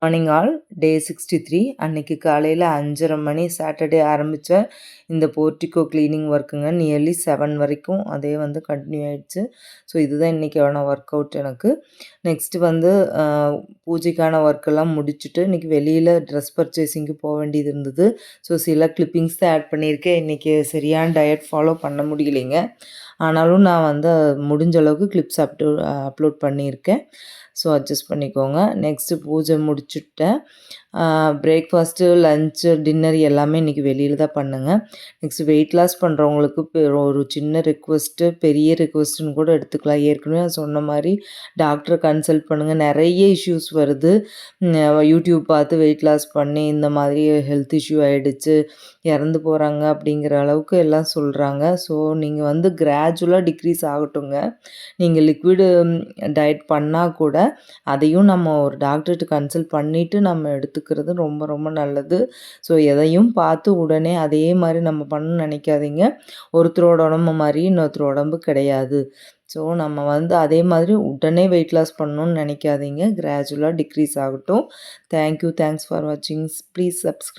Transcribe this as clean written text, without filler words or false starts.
Morning all day 63. அன்னைக்கு காலையில் 5:30 மணி Saturday ஆரம்பித்த இந்த போர்ட்டிகோ க்ளீனிங் ஒர்க்குங்க நியர்லி 7 வரைக்கும் அதே வந்து கண்டினியூ ஆகிடுச்சு. ஸோ இதுதான் இன்றைக்கான ஒர்க் அவுட் எனக்கு. நெக்ஸ்ட்டு வந்து பூஜைக்கான ஒர்க்கெல்லாம் முடிச்சுட்டு இன்றைக்கி வெளியில் ட்ரெஸ் பர்ச்சேசிங்க்கு போக வேண்டியது இருந்தது. ஸோ சில கிளிப்பிங்ஸ் தான் ஆட் பண்ணியிருக்கேன். இன்றைக்கி சரியான டயட் ஃபாலோ பண்ண முடியலைங்க. ஆனாலும் நான் வந்து முடிஞ்ச அளவுக்கு கிளிப்ஸ் அப்லோட் பண்ணியிருக்கேன். ஸோ அட்ஜஸ்ட் பண்ணிக்கோங்க. நெக்ஸ்ட்டு பூஜை முடிச்சுட்டேன். பிரேக்ஃபாஸ்ட்டு, லன்ச்சு, டின்னர் எல்லாமே இன்றைக்கி வெளியில் தான் பண்ணேங்க. நெக்ஸ்ட்டு வெயிட் லாஸ் பண்ணுறவங்களுக்கு ஒரு சின்ன ரிக்வெஸ்ட்டு, பெரிய ரிக்வெஸ்ட்டுன்னு கூட எடுத்துக்கலாம். ஏற்கனவே நான் சொன்ன மாதிரி டாக்டரை கன்சல்ட் பண்ணுங்கள். நிறைய இஷ்யூஸ் வருது. யூடியூப் பார்த்து வெயிட் லாஸ் பண்ணி இந்த மாதிரி ஹெல்த் இஷ்யூ ஆகிடுச்சு, இறந்து போகிறாங்க அப்படிங்கிற அளவுக்கு எல்லாம் சொல்கிறாங்க. ஸோ நீங்கள் வந்து கிராஜுவலாக டிக்ரீஸ் ஆகட்டுங்க. நீங்கள் லிக்விடு டயட் பண்ணால் கூட அதையும் நம்ம ஒரு டாக்டர்கிட்ட கன்சல்ட் பண்ணிவிட்டு நம்ம எடுத்துக்கிறது ரொம்ப ரொம்ப நல்லது. ஸோ எதையும் பார்த்து உடனே அதே மாதிரி நம்ம பண்ணணும்னு நினைக்காதீங்க. ஒருத்தரோட உடம்பு மாதிரி இன்னொருத்தர் உடம்பு கிடையாது. ஸோ நம்ம வந்து அதே மாதிரி உடனே வெயிட் லாஸ் பண்ணணும்னு நினைக்காதீங்க. கிராஜுவலாக டிக்ரீஸ் ஆகட்டும். தேங்க்யூ. தேங்க்ஸ் ஃபார் வாட்சிங். Please subscribe.